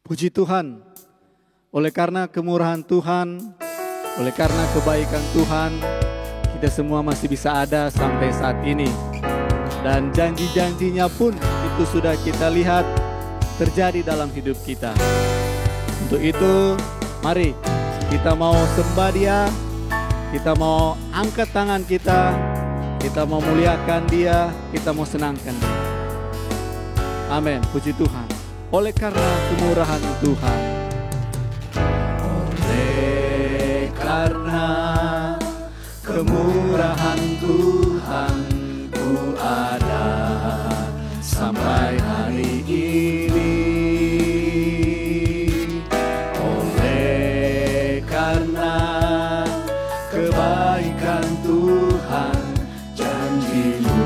Puji Tuhan, oleh karena kemurahan Tuhan, oleh karena kebaikan Tuhan, kita semua masih bisa ada sampai saat ini. Dan janji-janjinya pun itu sudah kita lihat terjadi dalam hidup kita. Untuk itu, mari kita mau sembah Dia, kita mau angkat tangan kita mau muliakan Dia, kita mau senangkan Dia. Amin, puji Tuhan. Oleh karena kemurahan Tuhan, oleh karena kemurahan Tuhan, ku ada sampai hari ini. Oleh karena kebaikan Tuhan, janji-Mu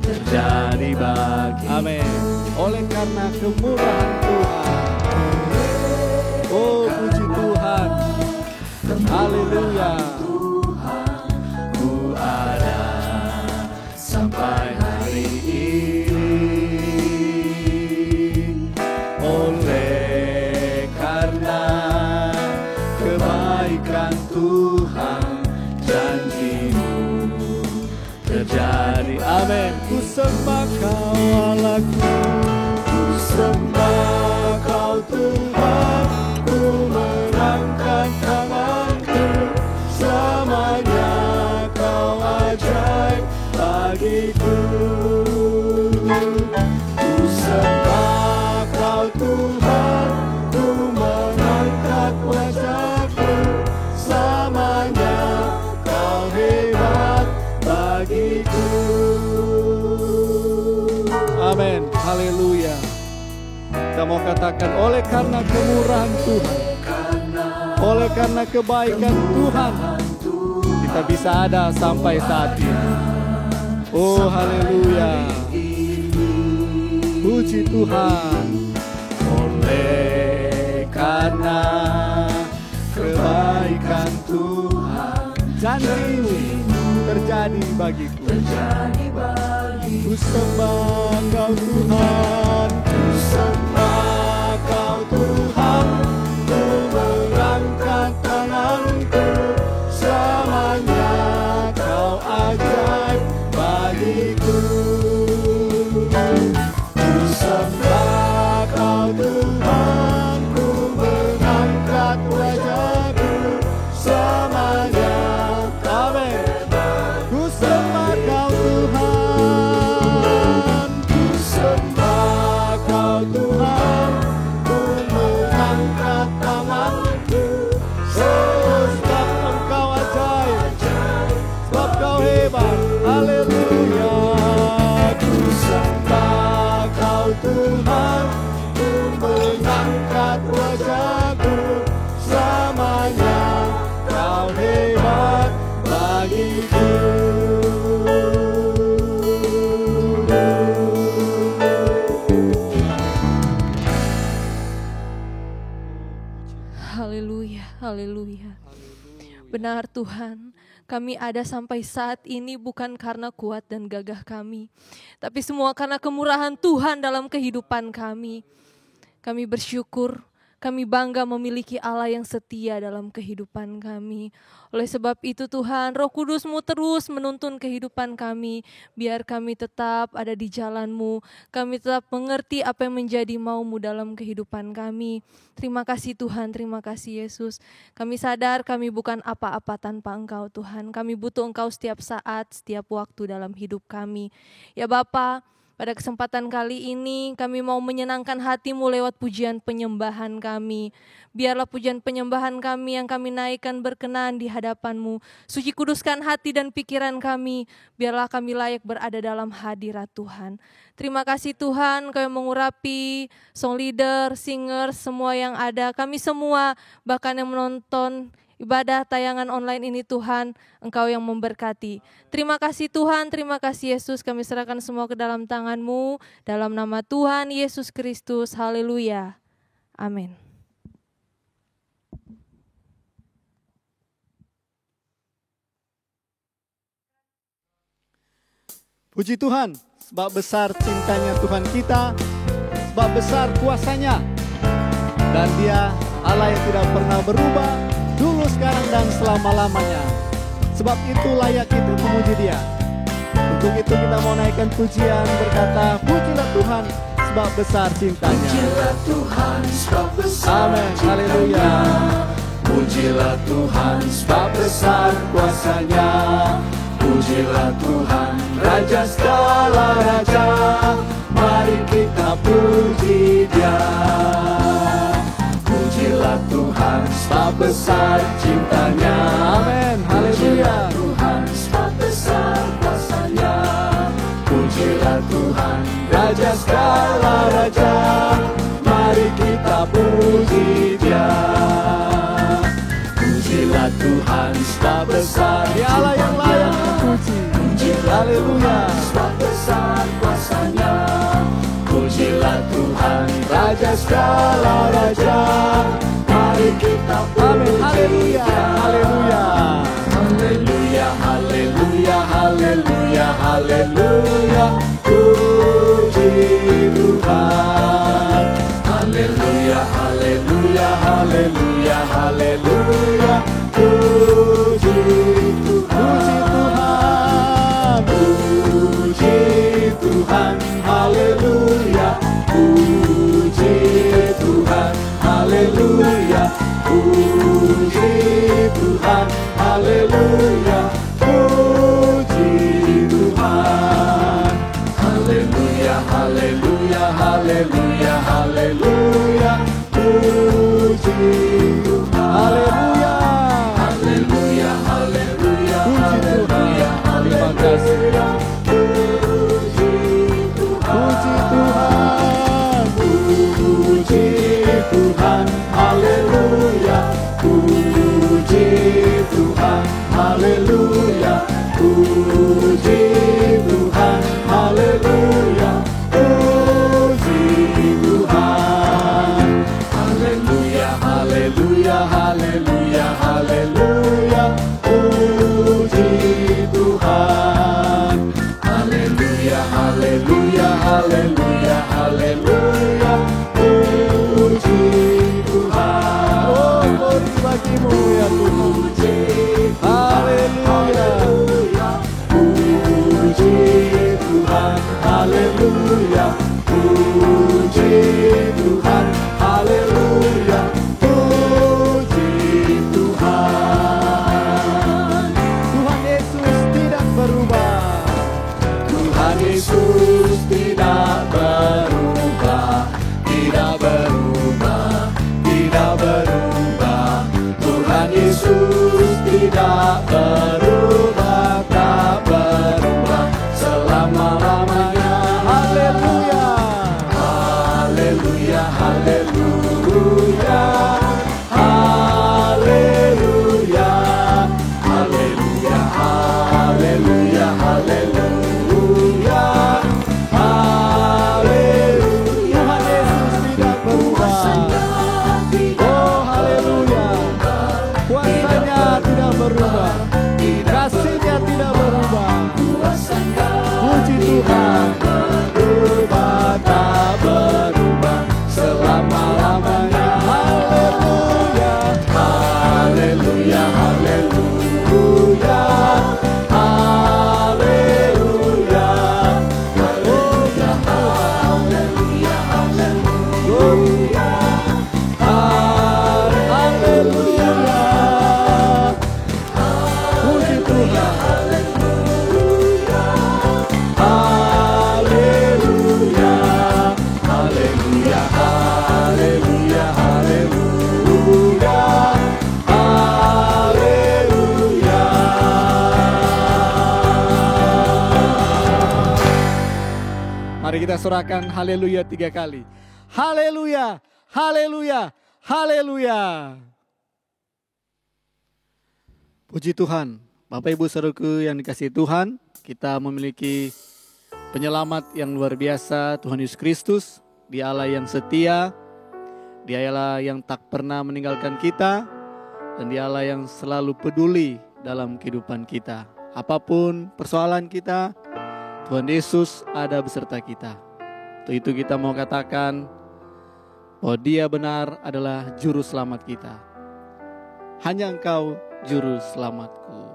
terjadi bagi. Amin. Oleh karena kemurahan Tuhan. Oh, puji Tuhan. Haleluya. Ku ada sampai hari ini. Oleh karena kebaikan Tuhan, janji-Mu terjadi. Amin. Ku sembah Kau Allahku, ku sembah Kau Tuhan, ku mengangkat tanganku, selamanya Kau ajaib bagiku. Ku sembah Kau Tuhan, ku mengangkat wajahku, selamanya Kau hebat bagiku. Amin, haleluya. Kita mau katakan oleh karena kemurahan Tuhan, oleh karena kebaikan Tuhan, kita bisa ada sampai saat ini. Oh haleluya, puji Tuhan. Oleh karena kebaikan Tuhan, janji-Mu terjadi bagiku. Ku sembah Kau Tuhan, ku sembah Kau Tuhan, ku mengangkat tanganku, selamanya Kau ajaib bagiku. Ku sembah Kau Tuhan, ku mengangkat wajahku, selamanya. Amin. Ku sembah Kau Tuhan, ku sembah Kau Tuhan, ku mengangkat tanganku, sebab Engkau ajaib, sebab Kau hebat. Haleluya. Ku sembah Kau Tuhan, ku mengangkat wajahku, selamanya Kau hebat bagiku. Haleluya, haleluya. Benar Tuhan, kami ada sampai saat ini bukan karena kuat dan gagah kami, tapi semua karena kemurahan Tuhan dalam kehidupan kami. Kami bersyukur, kami bangga memiliki Allah yang setia dalam kehidupan kami. Oleh sebab itu Tuhan, Roh Kudus-Mu terus menuntun kehidupan kami, biar kami tetap ada di jalan-Mu, kami tetap mengerti apa yang menjadi mau-Mu dalam kehidupan kami. Terima kasih Tuhan, terima kasih Yesus. Kami sadar kami bukan apa-apa tanpa Engkau Tuhan, kami butuh Engkau setiap saat, setiap waktu dalam hidup kami. Ya Bapa, pada kesempatan kali ini kami mau menyenangkan hati-Mu lewat pujian penyembahan kami. Biarlah pujian penyembahan kami yang kami naikkan berkenan di hadapan-Mu. Suci kuduskan hati dan pikiran kami. Biarlah kami layak berada dalam hadirat Tuhan. Terima kasih Tuhan, Kau yang mengurapi song leader, singer, semua yang ada. Kami semua, bahkan yang menonton ibadah tayangan online ini Tuhan, Engkau yang memberkati. Terima kasih Tuhan, terima kasih Yesus, kami serahkan semua ke dalam tangan-Mu, dalam nama Tuhan Yesus Kristus, haleluya, amin. Puji Tuhan, sebab besar cintanya Tuhan kita, sebab besar kuasanya. Dan Dia Allah yang tidak pernah berubah, dulu, sekarang, dan selama-lamanya. Sebab itu layak kita memuji Dia. Untuk itu kita mau naikkan pujian berkata, pujilah Tuhan sebab besar cintanya. Pujilah Tuhan sebab besar Amin, haleluya. Pujilah Tuhan sebab besar kuasanya. Pujilah Tuhan Raja segala raja. Mari kita puji Dia. Pujilah Tuhan sebab besar cintanya. Amin, haleluya. Tuhan sebab besar kuasanya. Pujilah Tuhan Raja segala raja. Mari kita puji Dia. Pujilah Tuhan sebab besar Dia Allah yang layak dipuji. Pujilah Haleluya. Tuhan sebab besar kuasanya. Pujilah Tuhan Raja segala raja. Mari kita Amin, puji haleluya, Dia. haleluya. Haleluya, haleluya, haleluya, haleluya. Puji Tuhan. Haleluya, haleluya, haleluya, haleluya. Puji Tuhan. Puji Tuhan. Haleluya. Puji Tuhan. Haleluya. Puji Tuhan. Haleluya. Puji Tuhan. Haleluya, haleluya, haleluya, haleluya. Puji Tuhan. Haleluya. Haleluya, haleluya, Puji haleluya, Tuhan. Terima kasih. haleluya. Puji Tuhan. Puji Tuhan. Puji Tuhan. Haleluya. Puji Tuhan. Haleluya. Puji Tuhan. Haleluya. Puji Tuhan. Haleluya, haleluya, haleluya, haleluya. Puji Tuhan. Haleluya, haleluya, haleluya, haleluya. Puji Tuhan. Oh, glory bagimu ya Tuhan. Puji Haleluya. Puji Tuhan. Haleluya. Puji Tuhan. Haleluya. Puji Tuhan. Tuhan Yesus tidak berubah. Tuhan Yesus tidak berubah, tidak berubah, tidak berubah. Tuhan Yesus tidak berubah, tak berubah selama-lamanya. Haleluya. Haleluya, haleluya, haleluya, haleluya, haleluya, haleluya, haleluya. Tuhan Yesus tidak berubah. Oh, haleluya. Kuasanya tidak berubah. Kasihnya tidak berubah. Puji Tuhan. Berubah, tak berubah selama-lamanya. Haleluya. Haleluya, haleluya, haleluya, haleluya, haleluya, haleluya, haleluya. Puji Tuhan. Haleluya, haleluya, haleluya, haleluya, haleluya, haleluya. Mari kita sorakan haleluya 3 kali. Haleluya, haleluya, haleluya. Puji Tuhan. Bapak Ibu Saudaraku yang dikasihi Tuhan, kita memiliki penyelamat yang luar biasa, Tuhan Yesus Kristus. Dia Allah yang setia, Dia Allah yang tak pernah meninggalkan kita, dan Dia Allah yang selalu peduli dalam kehidupan kita. Apapun persoalan kita, Tuhan Yesus ada beserta kita. Untuk itu kita mau katakan, bahwa Dia benar adalah juru selamat kita. Hanya Engkau juru selamatku.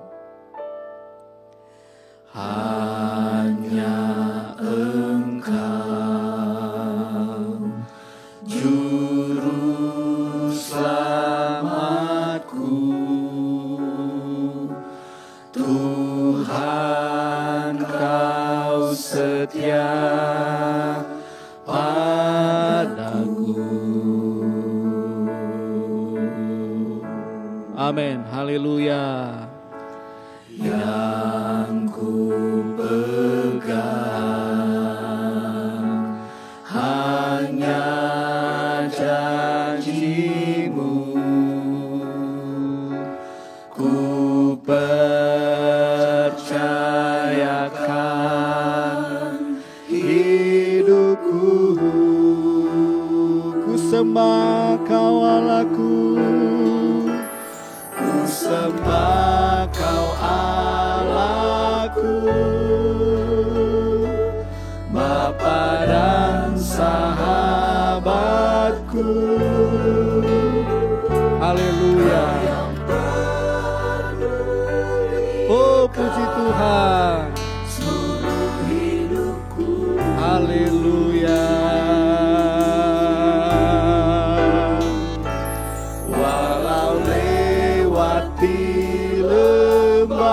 Hanya Engkau juru selamatku, Tuhan Kau setia padaku. Amin, haleluya. Yang ku pegang hanya janji-Mu, ku percayakan hidupku, ku sembah Kau Allahku, ku sembah Kau Allahku, Bapa dan sahabatku. Haleluya. Oh, puji Tuhan. Haleluya. Walau lewati lembah,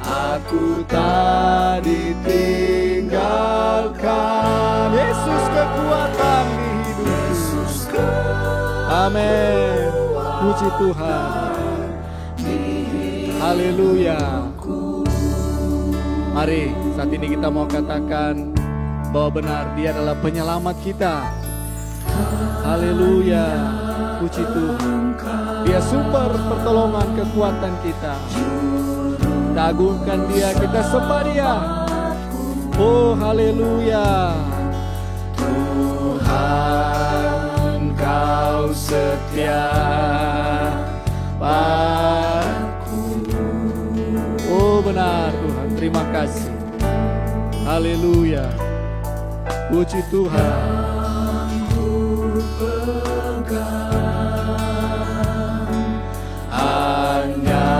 aku tak ditinggalkan. Yesus kekuatan di hidupku. Amin. Puji Tuhan. Haleluya. Mari saat ini kita mau katakan bahwa benar Dia adalah penyelamat kita. Haleluya. Puji Tuhan. Dia sumber pertolongan kekuatan kita. Kita agungkan Dia, kita sembah Dia. Oh, haleluya. Tuhan Kau setia padaku. Oh, benar Tuhan, terima kasih. Haleluya. Puji Tuhan. Hanya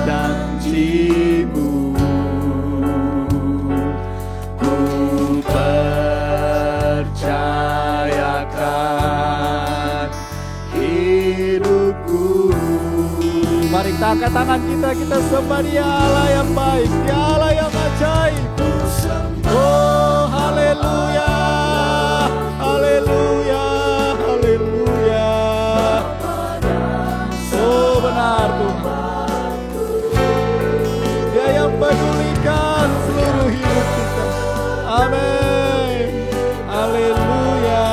janji-Mu, ku percayakan hidupku. Mari kita angkat tangan kita sembah Dia, Allah yang baik, Dia Allah yang ajaib. Oh, haleluya, haleluya, haleluya. Oh, benar Tuhan. Dia yang pedulikan seluruh hidup kita. Amin. Haleluya.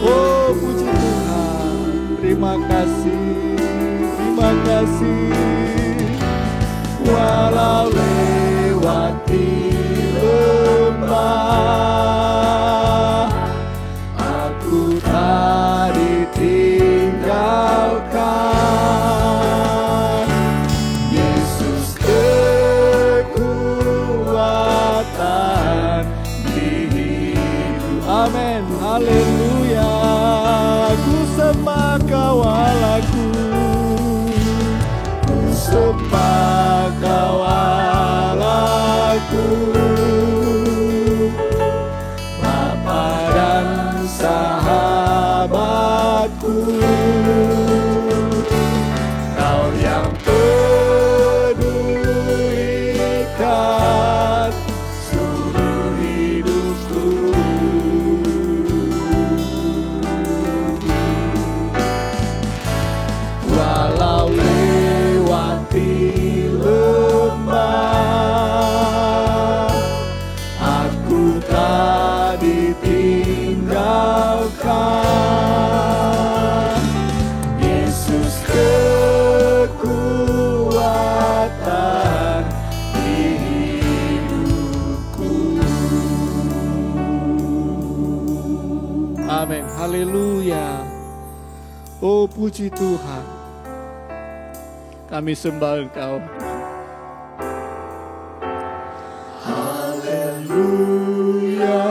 Oh, puji Tuhan. Terima kasih. Terima kasih. Walau lewati lembah, aku tak ditinggalkan. Yesus kekuatan di hidup. Amin. Haleluya. Ku sembah Kau Allahku, ku sembah Kau Allahku, Bapa dan sahabatku. Kau yang pedulikan seluruh hidupku. Walau lewati lembah, aku tak ditinggalkan. Yesus kekuatan di hidupku. Amin. Haleluya. Oh, puji Tuhan. Kami sembah Engkau. Haleluya.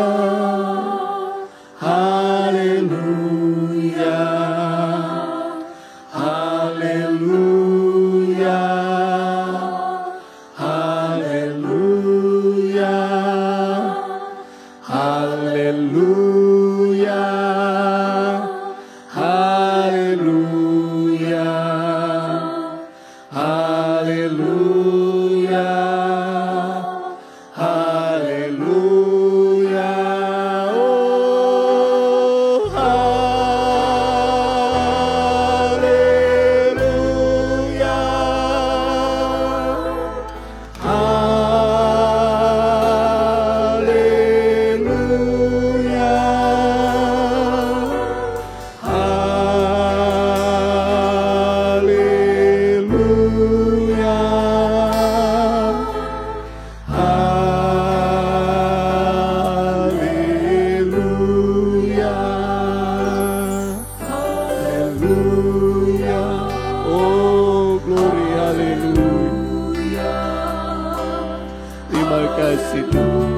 Terima kasih Tuhan.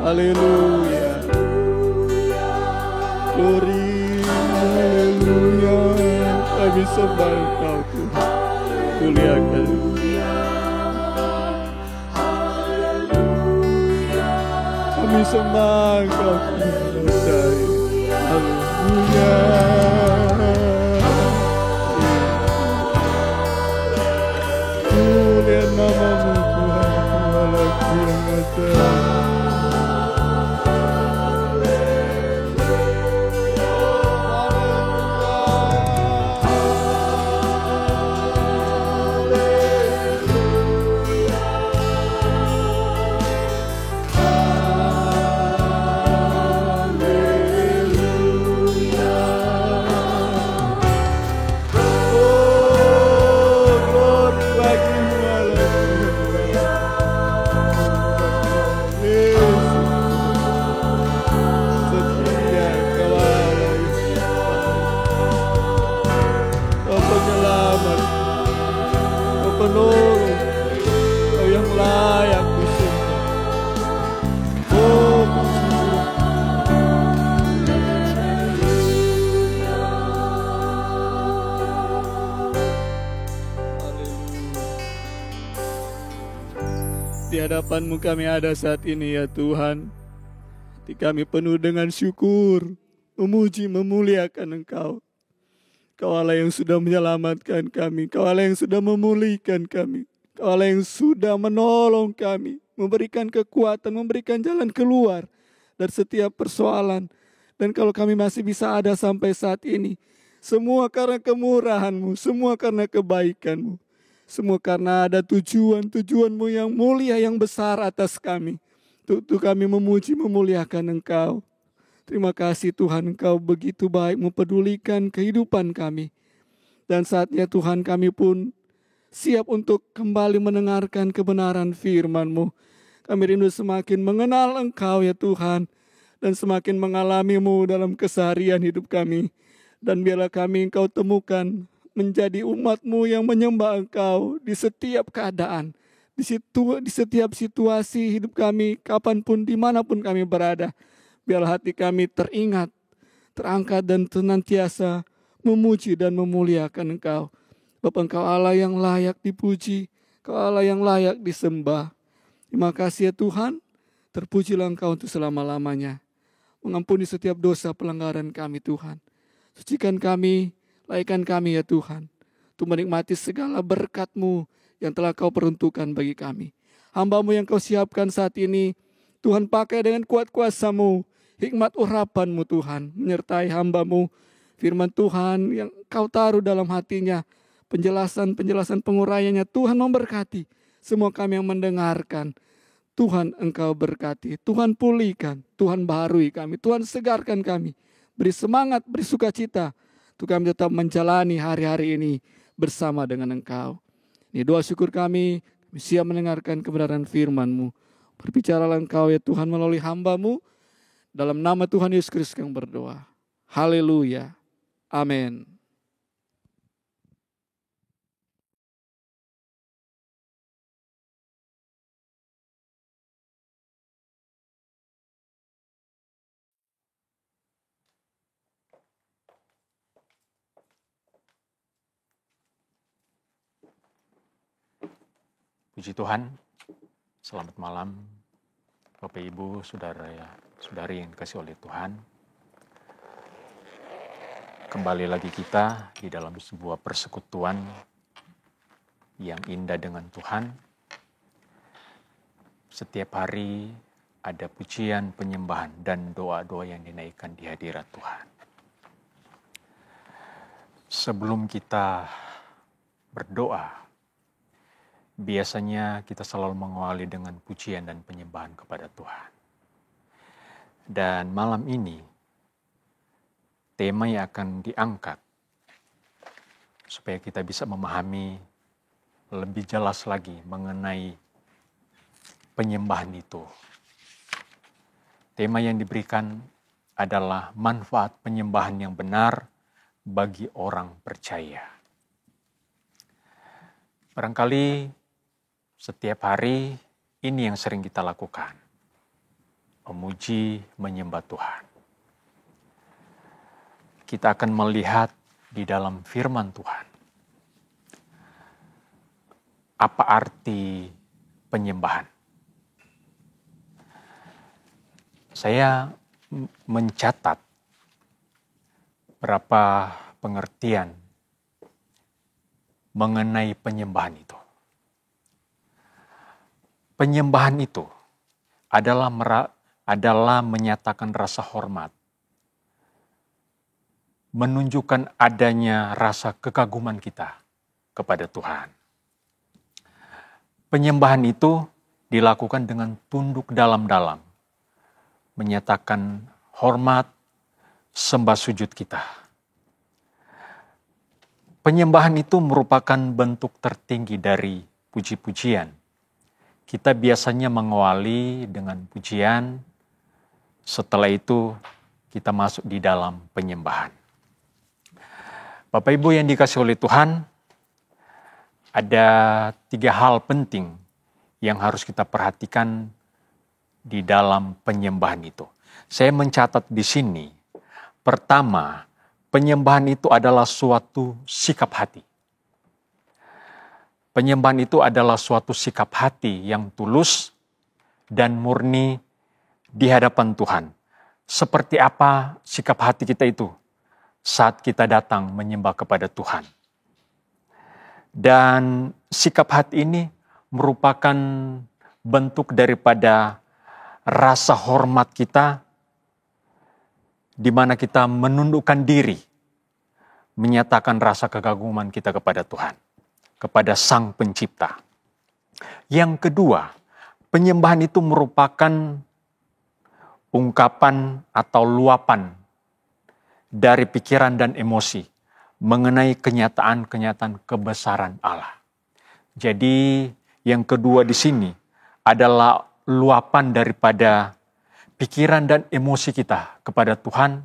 Haleluya. Glory, haleluya. Kami sembah Engkau Tuhan. Muliakan. Kami sembah Engkau Tuhan. Haleluya. Mulia namamu Tuhan. Haleluya. Di hadapan-Mu kami ada saat ini ya Tuhan. Hati kami penuh dengan syukur, memuji, memuliakan Engkau. Kau Allah yang sudah menyelamatkan kami, Kau Allah yang sudah memulihkan kami, Kau Allah yang sudah menolong kami, memberikan kekuatan, memberikan jalan keluar dari setiap persoalan. Dan kalau kami masih bisa ada sampai saat ini, semua karena kemurahan-Mu, semua karena kebaikan-Mu. Semua karena ada tujuan-tujuan-Mu yang mulia, yang besar atas kami. Untuk kami memuji, memuliakan Engkau. Terima kasih Tuhan, Engkau begitu baik mempedulikan kehidupan kami. Dan saatnya Tuhan kami pun siap untuk kembali mendengarkan kebenaran firman-Mu. Kami rindu semakin mengenal Engkau ya Tuhan. Dan semakin mengalami-Mu dalam keseharian hidup kami. Dan biarlah kami Engkau temukan menjadi umat-Mu yang menyembah Engkau di setiap keadaan, di setiap situasi hidup kami, kapanpun, dimanapun kami berada. Biarlah hati kami teringat, terangkat dan senantiasa memuji dan memuliakan Engkau. Bapa, Engkau Allah yang layak dipuji, Engkau Allah yang layak disembah. Terima kasih ya Tuhan, terpujilah Engkau untuk selama-lamanya. Mengampuni setiap dosa pelanggaran kami Tuhan. Sucikan kami, laikan kami ya Tuhan, untuk menikmati segala berkat-Mu yang telah Kau peruntukkan bagi kami. Hamba-Mu yang Kau siapkan saat ini, Tuhan pakai dengan kuat kuasa-Mu, hikmat urapan-Mu Tuhan, menyertai hamba-Mu, firman Tuhan yang Kau taruh dalam hatinya, penjelasan-penjelasan penguraiannya, Tuhan memberkati semua kami yang mendengarkan. Tuhan Engkau berkati, Tuhan pulihkan, Tuhan baharui kami, Tuhan segarkan kami, beri semangat, beri sukacita, untuk kami tetap menjalani hari-hari ini bersama dengan Engkau. Ini doa syukur kami siap mendengarkan kebenaran firman-Mu. Berbicaralah Engkau ya Tuhan melalui hamba-Mu. Dalam nama Tuhan Yesus Kristus yang berdoa. Haleluya. Amin. Puji Tuhan, selamat malam Bapak Ibu, saudari yang dikasihi oleh Tuhan. Kembali lagi kita di dalam sebuah persekutuan yang indah dengan Tuhan. Setiap hari ada pujian, penyembahan, dan doa-doa yang dinaikkan di hadirat Tuhan. Sebelum kita berdoa, biasanya kita selalu mengawali dengan pujian dan penyembahan kepada Tuhan. Dan malam ini, tema yang akan diangkat supaya kita bisa memahami lebih jelas lagi mengenai penyembahan itu. Tema yang diberikan adalah manfaat penyembahan yang benar bagi orang percaya. Barangkali setiap hari ini yang sering kita lakukan. Memuji, menyembah Tuhan. Kita akan melihat di dalam firman Tuhan. Apa arti penyembahan? Saya mencatat berapa pengertian mengenai penyembahan itu. Penyembahan itu adalah menyatakan rasa hormat, menunjukkan adanya rasa kekaguman kita kepada Tuhan. Penyembahan itu dilakukan dengan tunduk dalam-dalam, menyatakan hormat, sembah sujud kita. Penyembahan itu merupakan bentuk tertinggi dari puji-pujian. Kita biasanya mengawali dengan pujian, setelah itu kita masuk di dalam penyembahan. Bapak Ibu yang dikasihi oleh Tuhan, ada 3 hal penting yang harus kita perhatikan di dalam penyembahan itu. Saya mencatat di sini, pertama, penyembahan itu adalah suatu sikap hati. Penyembahan itu adalah suatu sikap hati yang tulus dan murni di hadapan Tuhan. Seperti apa sikap hati kita itu saat kita datang menyembah kepada Tuhan. Dan sikap hati ini merupakan bentuk daripada rasa hormat kita, di mana kita menundukkan diri, menyatakan rasa kekaguman kita kepada Tuhan, kepada Sang Pencipta. Yang kedua, penyembahan itu merupakan ungkapan atau luapan dari pikiran dan emosi mengenai kenyataan-kenyataan kebesaran Allah. Jadi yang kedua di sini adalah luapan daripada pikiran dan emosi kita kepada Tuhan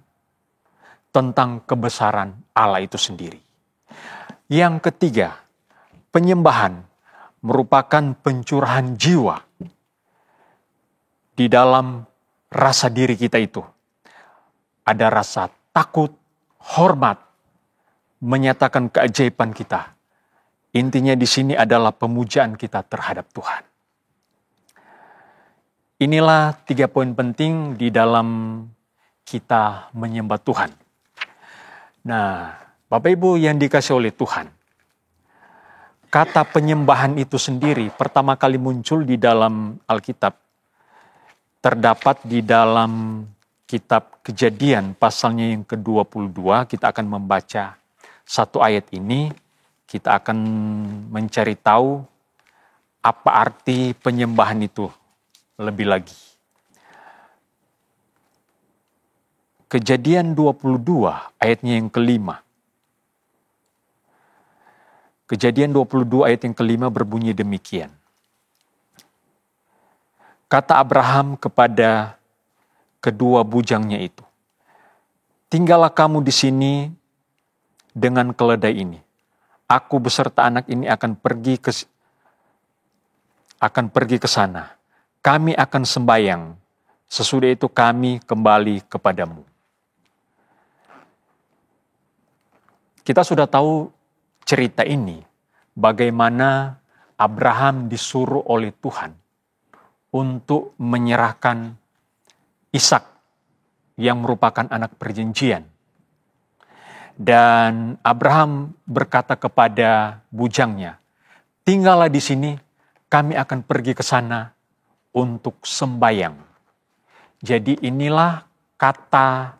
tentang kebesaran Allah itu sendiri. Yang ketiga, penyembahan merupakan pencurahan jiwa di dalam rasa diri kita itu. Ada rasa takut, hormat, menyatakan keajaiban kita. Intinya di sini adalah pemujaan kita terhadap Tuhan. Inilah 3 poin penting di dalam kita menyembah Tuhan. Nah, Bapak Ibu yang dikasihi oleh Tuhan, kata penyembahan itu sendiri pertama kali muncul di dalam Alkitab. Terdapat di dalam kitab Kejadian pasalnya yang ke-22. Kita akan membaca 1 ayat ini. Kita akan mencari tahu apa arti penyembahan itu lebih lagi. Kejadian 22 ayatnya yang ke-5. Kejadian 22 ayat yang ke-5 berbunyi demikian. Kata Abraham kepada kedua bujangnya itu, "Tinggallah kamu di sini dengan keledai ini. Aku beserta anak ini akan pergi ke sana. Kami akan sembahyang. Sesudah itu kami kembali kepadamu." Kita sudah tahu cerita ini, bagaimana Abraham disuruh oleh Tuhan untuk menyerahkan Ishak yang merupakan anak perjanjian. Dan Abraham berkata kepada bujangnya, "Tinggallah di sini, kami akan pergi ke sana untuk sembahyang." Jadi inilah kata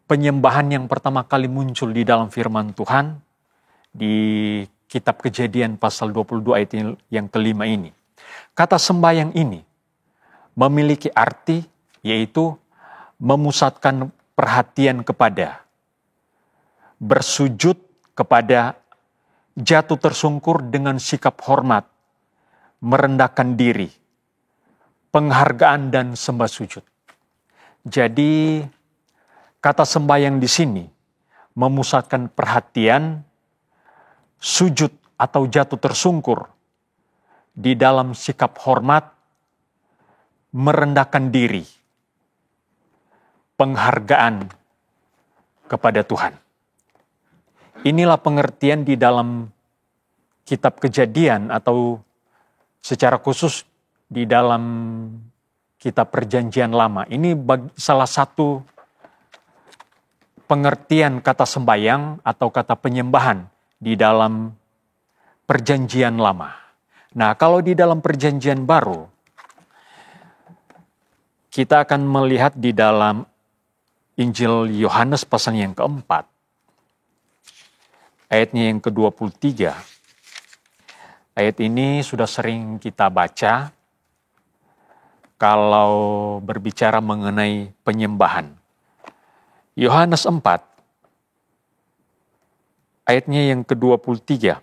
penyembahan yang pertama kali muncul di dalam firman Tuhan di kitab Kejadian pasal 22 ayat yang ke-5 ini. Kata sembahyang ini memiliki arti yaitu memusatkan perhatian kepada, bersujud kepada, jatuh tersungkur dengan sikap hormat, merendahkan diri, penghargaan dan sembah sujud. Jadi kata sembahyang di sini memusatkan perhatian, sujud atau jatuh tersungkur di dalam sikap hormat, merendahkan diri, penghargaan kepada Tuhan. Inilah pengertian di dalam kitab Kejadian atau secara khusus di dalam kitab Perjanjian Lama. Ini salah satu pengertian kata sembayang atau kata penyembahan di dalam Perjanjian Lama. Nah, kalau di dalam Perjanjian Baru, kita akan melihat di dalam Injil Yohanes pasal yang keempat, ayatnya yang ke-23. Ayat ini sudah sering kita baca kalau berbicara mengenai penyembahan. Yohanes 4, ayatnya yang ke-23.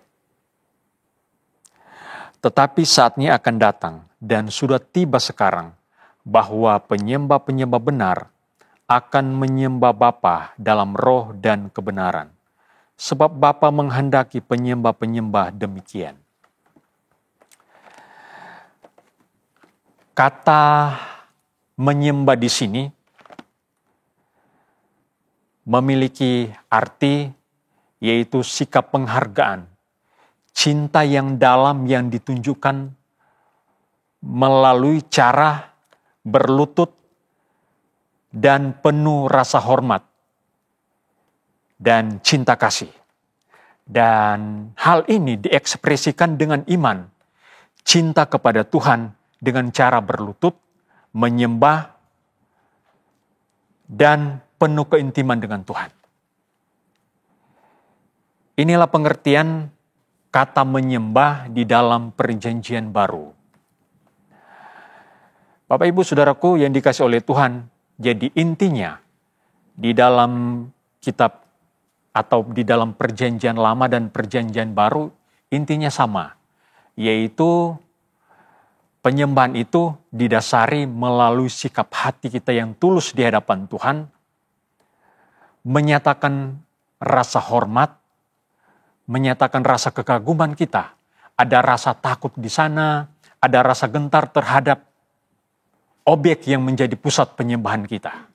Tetapi saatnya akan datang dan sudah tiba sekarang bahwa penyembah-penyembah benar akan menyembah Bapa dalam roh dan kebenaran. Sebab Bapa menghendaki penyembah-penyembah demikian. Kata menyembah di sini memiliki arti yaitu sikap penghargaan, cinta yang dalam yang ditunjukkan melalui cara berlutut dan penuh rasa hormat dan cinta kasih. Dan hal ini diekspresikan dengan iman, cinta kepada Tuhan dengan cara berlutut, menyembah, dan penuh keintiman dengan Tuhan. Inilah pengertian kata menyembah di dalam Perjanjian Baru. Bapak Ibu Saudaraku yang dikasih oleh Tuhan, jadi intinya di dalam kitab atau di dalam Perjanjian Lama dan Perjanjian Baru intinya sama, yaitu penyembahan itu didasari melalui sikap hati kita yang tulus di hadapan Tuhan, menyatakan rasa hormat, menyatakan rasa kekaguman kita. Ada rasa takut di sana, ada rasa gentar terhadap objek yang menjadi pusat penyembahan kita.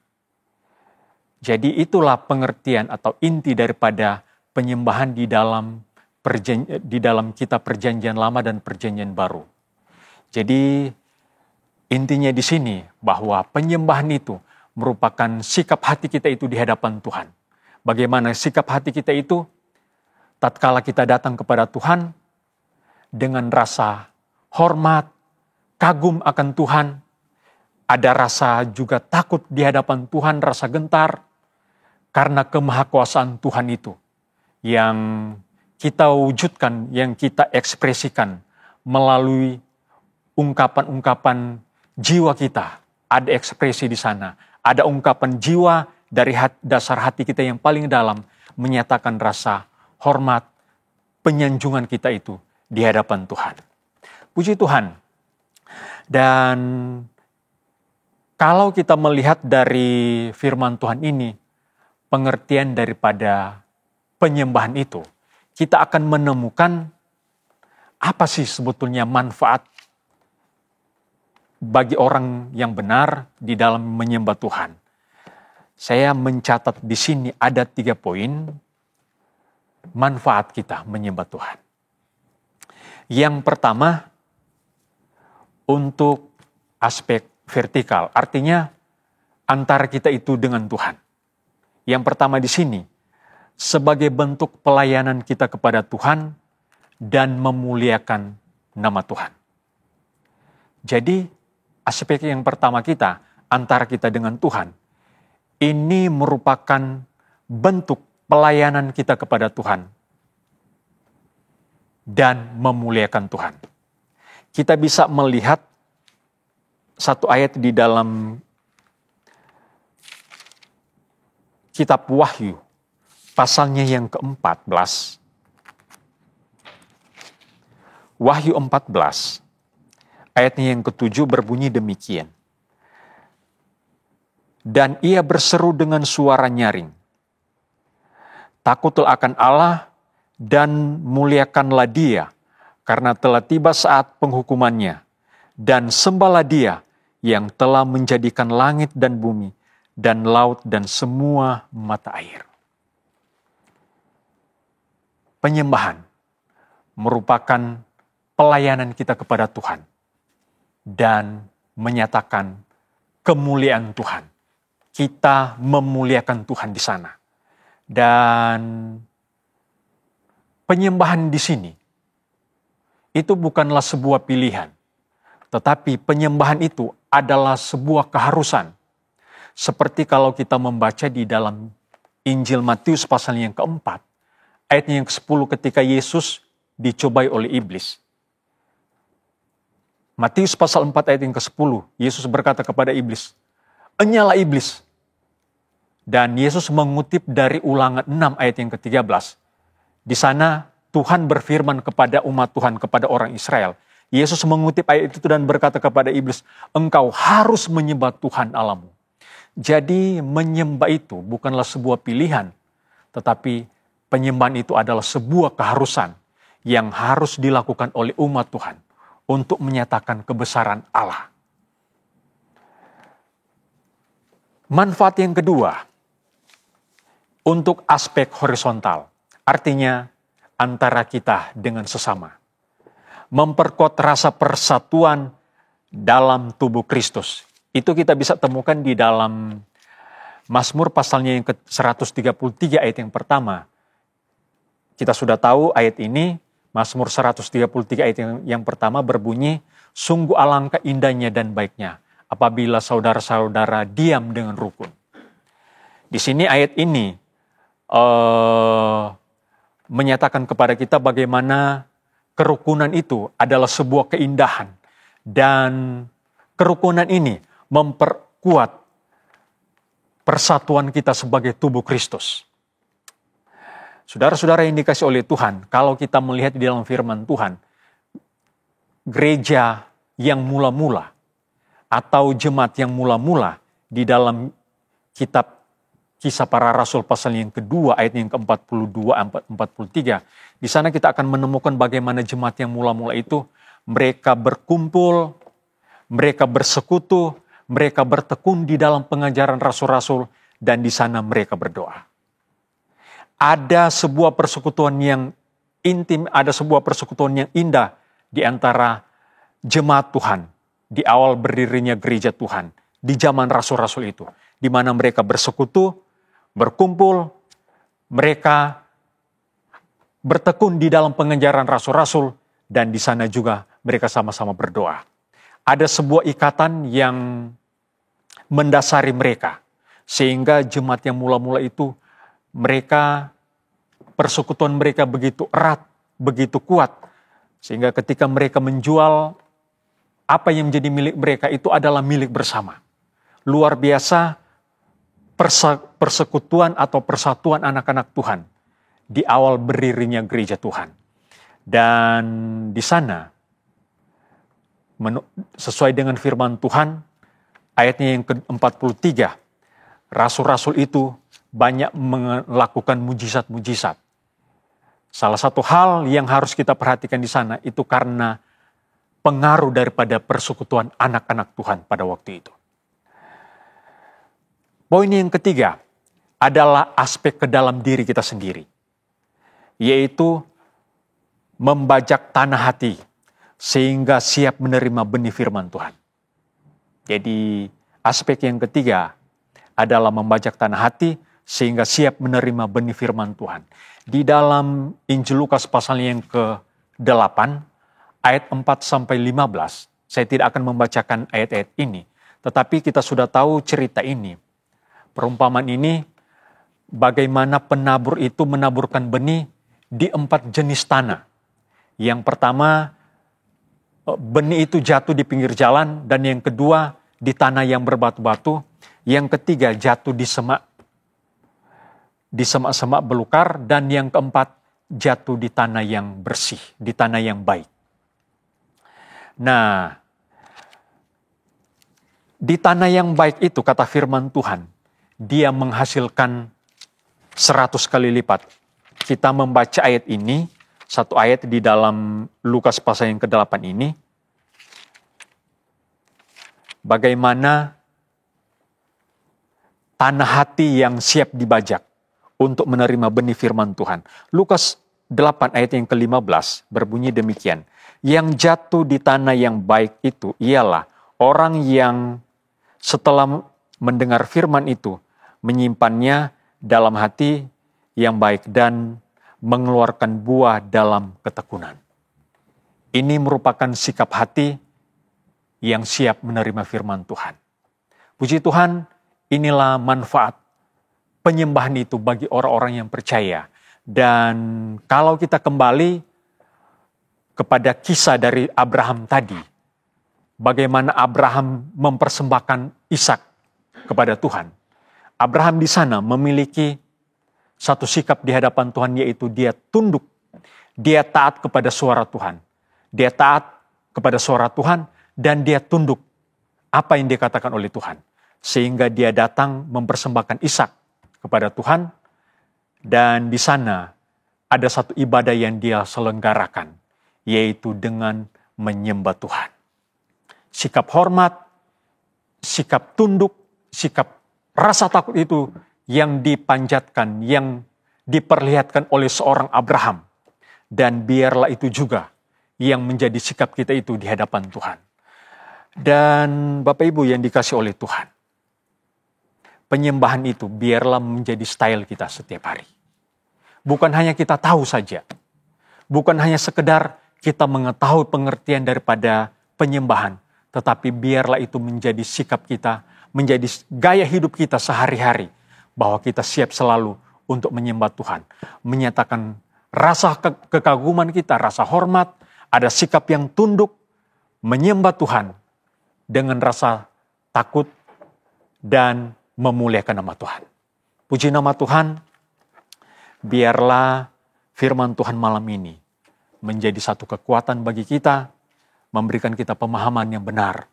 Jadi itulah pengertian atau inti daripada penyembahan di dalam kitab Perjanjian Lama dan Perjanjian Baru. Jadi intinya di sini bahwa penyembahan itu merupakan sikap hati kita itu di hadapan Tuhan. Bagaimana sikap hati kita itu tatkala kita datang kepada Tuhan dengan rasa hormat, kagum akan Tuhan, ada rasa juga takut di hadapan Tuhan, rasa gentar karena kemahakuasaan Tuhan itu yang kita wujudkan, yang kita ekspresikan melalui ungkapan-ungkapan jiwa kita. Ada ekspresi di sana. Ada ungkapan jiwa dari dasar hati kita yang paling dalam menyatakan rasa hormat, penyanjungan kita itu di hadapan Tuhan. Puji Tuhan. Dan kalau kita melihat dari firman Tuhan ini, pengertian daripada penyembahan itu, kita akan menemukan apa sih sebetulnya manfaat bagi orang yang benar di dalam menyembah Tuhan. Saya mencatat di sini ada 3 poin manfaat kita menyembah Tuhan. Yang pertama, untuk aspek vertikal, artinya antara kita itu dengan Tuhan. Yang pertama di sini, sebagai bentuk pelayanan kita kepada Tuhan dan memuliakan nama Tuhan. Jadi, aspek yang pertama kita, antara kita dengan Tuhan, ini merupakan bentuk pelayanan kita kepada Tuhan dan memuliakan Tuhan. Kita bisa melihat satu ayat di dalam kitab Wahyu, pasalnya yang ke-14. Wahyu 14, ayatnya yang ke-7 berbunyi demikian. Dan ia berseru dengan suara nyaring, takutlah akan Allah dan muliakanlah Dia, karena telah tiba saat penghukumannya. Dan sembahlah Dia yang telah menjadikan langit dan bumi, dan laut dan semua mata air. Penyembahan merupakan pelayanan kita kepada Tuhan dan menyatakan kemuliaan Tuhan. Kita memuliakan Tuhan di sana. Dan penyembahan di sini itu bukanlah sebuah pilihan, tetapi penyembahan itu adalah sebuah keharusan. Seperti kalau kita membaca di dalam Injil Matius pasal yang keempat, ayatnya yang ke-10 ketika Yesus dicobai oleh iblis. Matius pasal 4 ayat yang ke-10, Yesus berkata kepada iblis, "Enyalah iblis." Dan Yesus mengutip dari Ulangan 6 ayat yang ke-13. Di sana Tuhan berfirman kepada umat Tuhan, kepada orang Israel. Yesus mengutip ayat itu dan berkata kepada iblis, "Engkau harus menyembah Tuhan Allahmu." Jadi menyembah itu bukanlah sebuah pilihan, tetapi penyembahan itu adalah sebuah keharusan yang harus dilakukan oleh umat Tuhan untuk menyatakan kebesaran Allah. Manfaat yang kedua, untuk aspek horizontal, artinya antara kita dengan sesama. Memperkuat rasa persatuan dalam tubuh Kristus. Itu kita bisa temukan di dalam Mazmur pasalnya yang ke-133 ayat yang pertama. Kita sudah tahu ayat ini, Mazmur 133 ayat yang pertama berbunyi, "Sungguh alangkah indahnya dan baiknya apabila saudara-saudara diam dengan rukun." Di sini ayat ini menyatakan kepada kita bagaimana kerukunan itu adalah sebuah keindahan. Dan kerukunan ini memperkuat persatuan kita sebagai tubuh Kristus. Saudara-saudara yang dikasih oleh Tuhan, kalau kita melihat di dalam firman Tuhan, gereja yang mula-mula atau jemaat yang mula-mula di dalam kitab Kisah Para Rasul pasal yang kedua ayat yang ke-42 43, di sana kita akan menemukan bagaimana jemaat yang mula-mula itu mereka berkumpul, mereka bersekutu, mereka bertekun di dalam pengajaran rasul-rasul, dan di sana mereka berdoa. Ada sebuah persekutuan yang intim, ada sebuah persekutuan yang indah di antara jemaat Tuhan di awal berdirinya gereja Tuhan di zaman rasul-rasul itu, di mana mereka bersekutu, berkumpul, mereka bertekun di dalam pengajaran rasul-rasul, dan di sana juga mereka sama-sama berdoa. Ada sebuah ikatan yang mendasari mereka, sehingga jemaat yang mula-mula itu, mereka, persekutuan mereka begitu erat, begitu kuat, sehingga ketika mereka menjual apa yang menjadi milik mereka itu adalah milik bersama. Luar biasa persekutuan atau persatuan anak-anak Tuhan di awal berdirinya gereja Tuhan. Dan di sana, sesuai dengan firman Tuhan, ayatnya yang ke-43, rasul-rasul itu banyak melakukan mujizat-mujizat. Salah satu hal yang harus kita perhatikan di sana itu karena pengaruh daripada persekutuan anak-anak Tuhan pada waktu itu. Poin yang ketiga adalah aspek ke dalam diri kita sendiri, yaitu membajak tanah hati sehingga siap menerima benih firman Tuhan. Jadi aspek yang ketiga adalah membajak tanah hati sehingga siap menerima benih firman Tuhan. Di dalam Injil Lukas pasal yang ke-8 ayat 4-15, saya tidak akan membacakan ayat-ayat ini, tetapi kita sudah tahu cerita ini. Perumpamaan ini bagaimana penabur itu menaburkan benih di 4 jenis tanah. Yang pertama, benih itu jatuh di pinggir jalan, dan yang kedua di tanah yang berbatu-batu, yang ketiga jatuh di semak-semak belukar, dan yang keempat jatuh di tanah yang bersih, di tanah yang baik. Nah, di tanah yang baik itu kata firman Tuhan, dia menghasilkan 100 kali lipat. Kita membaca ayat ini satu ayat di dalam Lukas pasal yang ke-8 ini, bagaimana tanah hati yang siap dibajak untuk menerima benih firman Tuhan. Lukas 8 ayat yang ke-15 berbunyi demikian. Yang jatuh di tanah yang baik itu ialah orang yang setelah mendengar firman itu menyimpannya dalam hati yang baik dan mengeluarkan buah dalam ketekunan. Ini merupakan sikap hati yang siap menerima firman Tuhan. Puji Tuhan, inilah manfaat penyembahan itu bagi orang-orang yang percaya. Dan kalau kita kembali kepada kisah dari Abraham tadi, bagaimana Abraham mempersembahkan Ishak kepada Tuhan. Abraham di sana memiliki satu sikap di hadapan Tuhan, yaitu dia tunduk, dia taat kepada suara Tuhan. Dia taat kepada suara Tuhan dan dia tunduk apa yang dikatakan oleh Tuhan. Sehingga dia datang mempersembahkan Ishak kepada Tuhan, dan di sana ada satu ibadah yang dia selenggarakan, yaitu dengan menyembah Tuhan. Sikap hormat, sikap tunduk, sikap rasa takut itu yang dipanjatkan, yang diperlihatkan oleh seorang Abraham. Dan biarlah itu juga yang menjadi sikap kita itu di hadapan Tuhan. Dan Bapak Ibu yang dikasih oleh Tuhan, penyembahan itu biarlah menjadi style kita setiap hari. Bukan hanya kita tahu saja. Bukan hanya sekedar kita mengetahui pengertian daripada penyembahan. Tetapi biarlah itu menjadi sikap kita, menjadi gaya hidup kita sehari-hari. Bahwa kita siap selalu untuk menyembah Tuhan. Menyatakan rasa kekaguman kita, rasa hormat, ada sikap yang tunduk, menyembah Tuhan dengan rasa takut dan memuliakan nama Tuhan. Puji nama Tuhan, biarlah firman Tuhan malam ini menjadi satu kekuatan bagi kita, memberikan kita pemahaman yang benar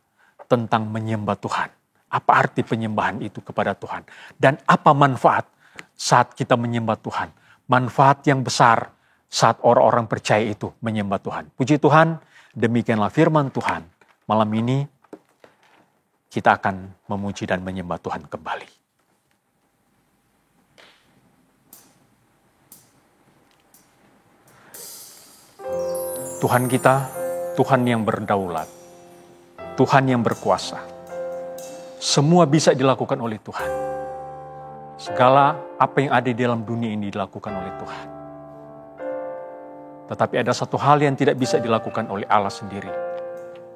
tentang menyembah Tuhan. Apa arti penyembahan itu kepada Tuhan? Dan apa manfaat saat kita menyembah Tuhan? Manfaat yang besar saat orang-orang percaya itu menyembah Tuhan. Puji Tuhan, demikianlah firman Tuhan. Malam ini kita akan memuji dan menyembah Tuhan kembali. Tuhan kita, Tuhan yang berdaulat, Tuhan yang berkuasa. Semua bisa dilakukan oleh Tuhan. Segala apa yang ada di dalam dunia ini dilakukan oleh Tuhan. Tetapi ada satu hal yang tidak bisa dilakukan oleh Allah sendiri,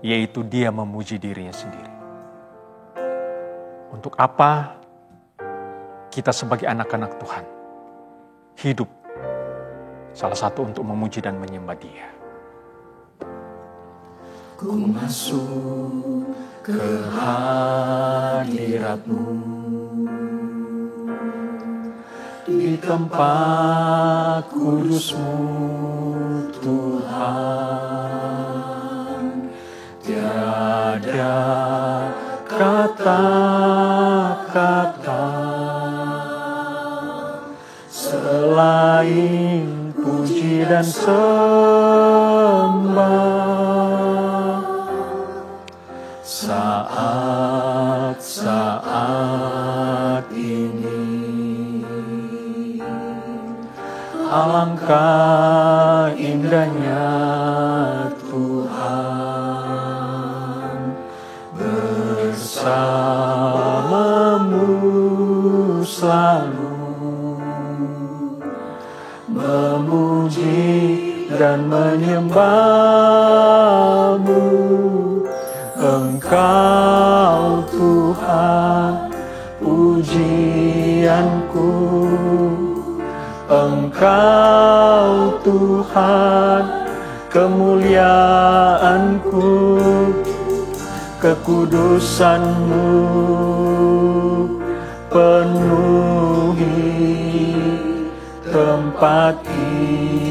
yaitu Dia memuji dirinya sendiri. Untuk apa kita sebagai anak-anak Tuhan hidup? Salah satu untuk memuji dan menyembah Dia. Ku masuk ke hadirat-Mu, di tempat kudus-Mu Tuhan. Tiada kata-kata selain puji dan sembah. Saat ini alangkah indahnya Tuhan bersama-Mu selalu memuji dan menyembah-Mu. Engkau Tuhan pujianku, Engkau Tuhan kemuliaanku, kekudusan-Mu penuhi tempat ini.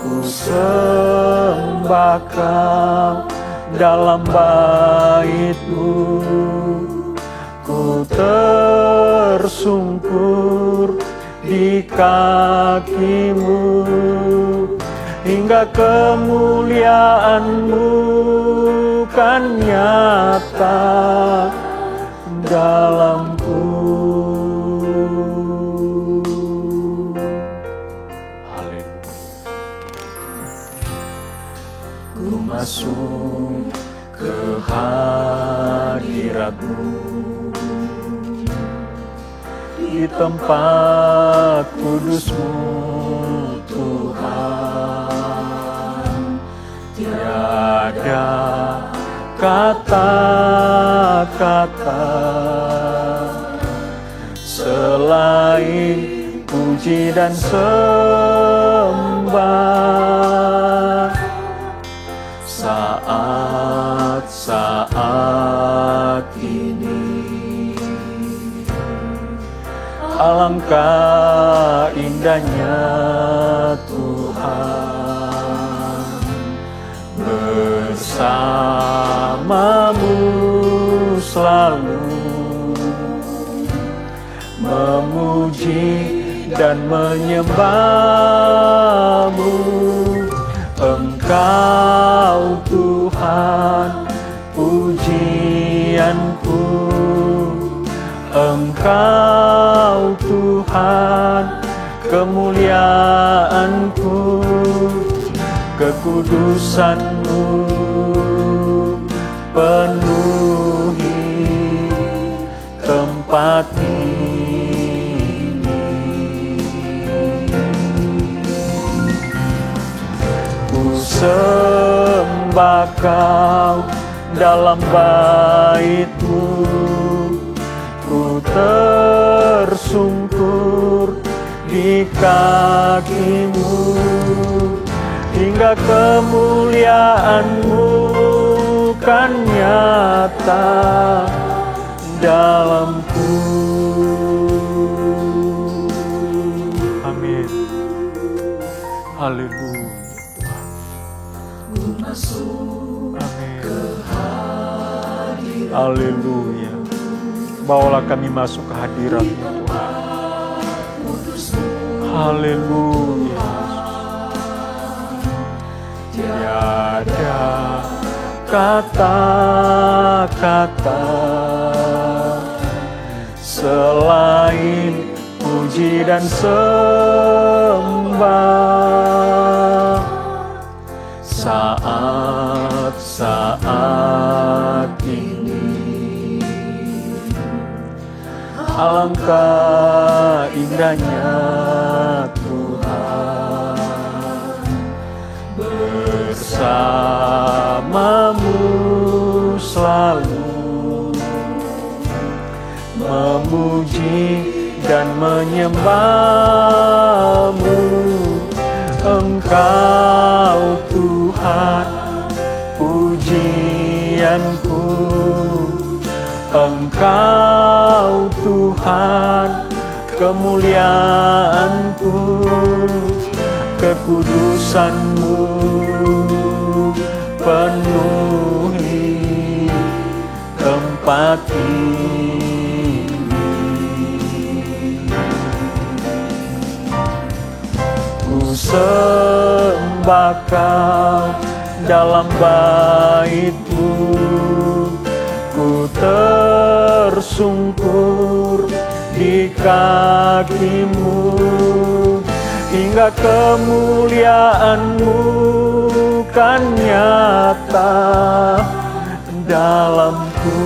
Ku sembah Kau dalam bait-Mu, ku tersungkur di kaki-Mu, hingga kemuliaan-Mu kan nyata dalamku. Haleluya. Ku masuk ke hadirat-Mu, di tempat kudus-Mu Tuhan. Tiada kata-kata selain puji dan sembah. Saat ini alangkah indahnya Tuhan bersama-Mu selalu memuji dan menyembah-Mu. Engkau Tuhan pujianku, Engkau Tuhan kemuliaanku, kekudusan-Mu penuhi tempat ini. Ku sembah Kau dalam bait-Mu, ku tersungkur di kaki-Mu, hingga kemuliaan-Mu kan nyata dalamku. Amin. Haleluya. Amin. Haleluya. Bawalah kami masuk ke hadirat-Mu Tuhan. Haleluya. Tiada kata-kata selain puji dan sembah. Saat ini alangkah indahnya Tuhan bersama-Mu selalu memuji dan menyembah-Mu. Engkau Tuhan pujianku, Engkau Tuhan kemuliaanku, kekudusan-Mu penuhi tempat ini. Ku sembah Kau dalam bait-Mu, ku tersungkur di kaki-Mu, hingga kemuliaan-Mu kan nyata dalamku.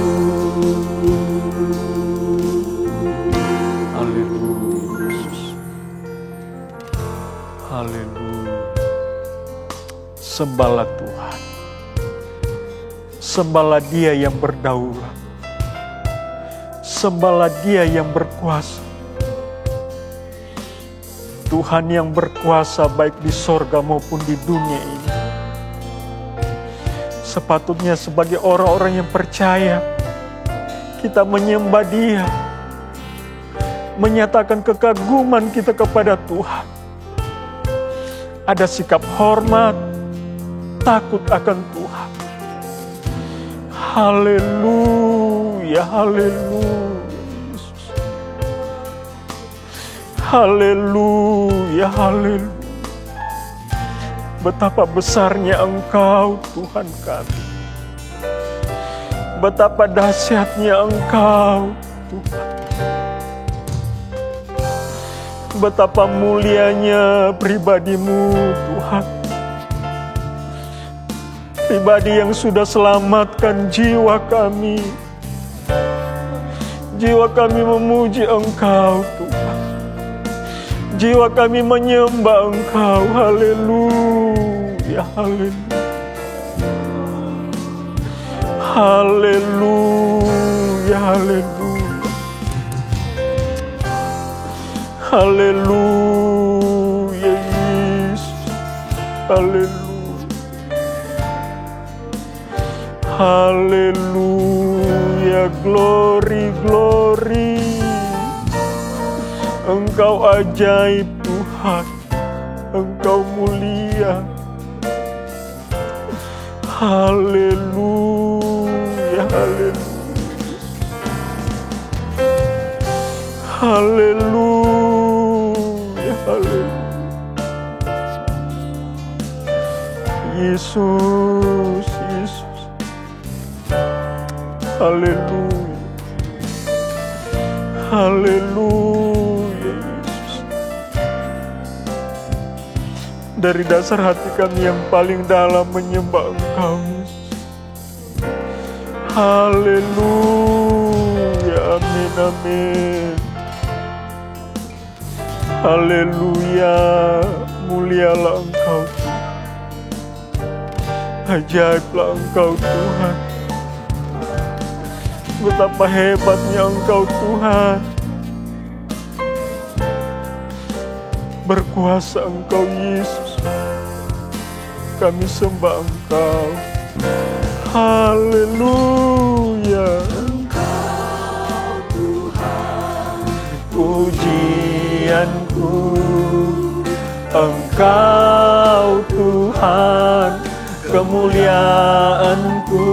Haleluya. Haleluya. Sembahlah Tuhan. Sembahlah Dia yang berdaulat. Sembahlah Dia yang berkuasa. Tuhan yang berkuasa baik di sorga maupun di dunia ini. Sepatutnya sebagai orang-orang yang percaya, kita menyembah Dia, menyatakan kekaguman kita kepada Tuhan. Ada sikap hormat, takut akan Tuhan. Haleluya, haleluya. Haleluya, haleluya. Betapa besarnya Engkau Tuhan kami. Betapa dahsyatnya Engkau Tuhan. Betapa mulianya pribadi-Mu Tuhan. Pribadi yang sudah selamatkan jiwa kami. Jiwa kami memuji Engkau Tuhan. Jiwa kami menyembah Engkau. Haleluya, haleluya. Haleluya, haleluya. Haleluya, Yesus. Haleluya. Haleluya, glory, glory. Engkau ajaib Tuhan, Engkau mulia. Haleluya, haleluya. Haleluya, haleluya. Yesus, Yesus. Haleluya. Haleluya, Yesus. Dari dasar hati kami yang paling dalam menyembah Engkau, Yesus. Haleluya, amin, amin. Haleluya, mulialah Engkau Tuhan. Ajaiblah Engkau Tuhan. Betapa hebatnya Engkau Tuhan. Berkuasa Engkau Yesus. Kami sembah Engkau. Haleluya. Engkau Tuhan, pujianku. Engkau Tuhan, kemuliaanku.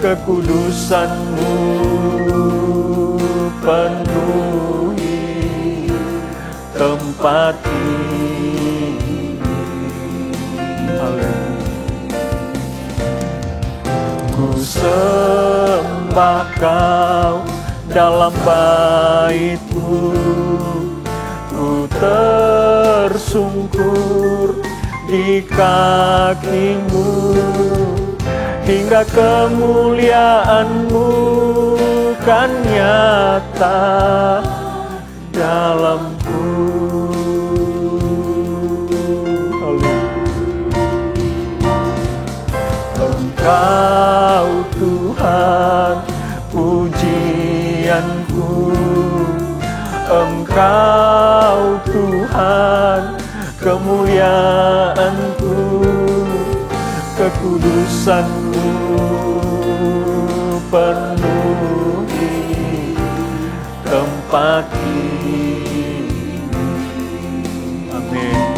Kekudusan-Mu penuhi tempat ini. Ku sembah Kau dalam bait-Mu, ku tersungkur di kaki-Mu. Hingga kemuliaan-Mu kan nyata dalamku. Engkau Tuhan, pujianku. Engkau Tuhan, kemuliaanku. Kekudusan-Mu penuhi tempat ini. Amin.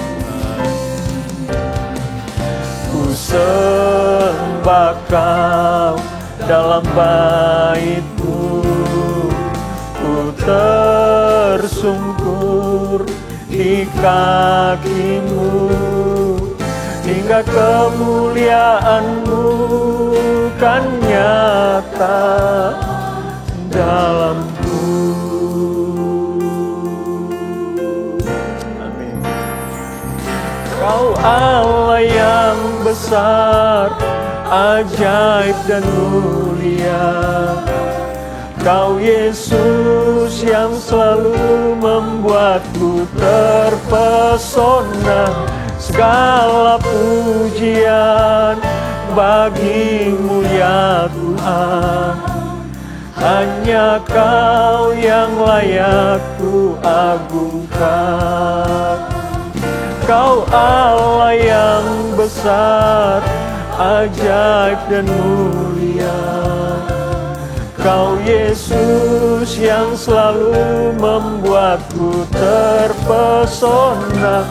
Ku sembah Kau dalam bait-Mu, ku tersungkur di kaki-Mu. Hingga kemuliaan-Mu kan nyata dalamku. Amin. Kau Allah yang besar, ajaib dan mulia. Kau Yesus yang selalu membuatku terpesona. Segala pujian bagi-Mu ya Tuhan. Hanya Kau yang layak ku agungkan. Kau Allah yang besar, ajaib dan mulia. Kau Yesus yang selalu membuatku terpesona.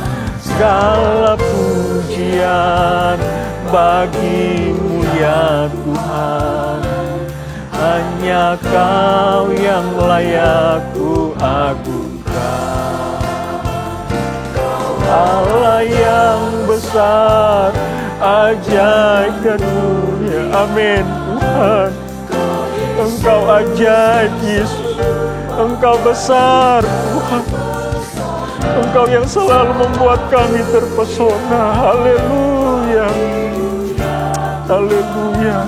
Segala pujian bagi-Mu ya Tuhan. Hanya Kau yang layak ku agungkan. Allah yang besar, ajaib dan mulia. Amin Tuhan. Engkau ajaib Yesus, Engkau besar Tuhan. Engkau yang selalu membuat kami terpesona. Haleluya, haleluya.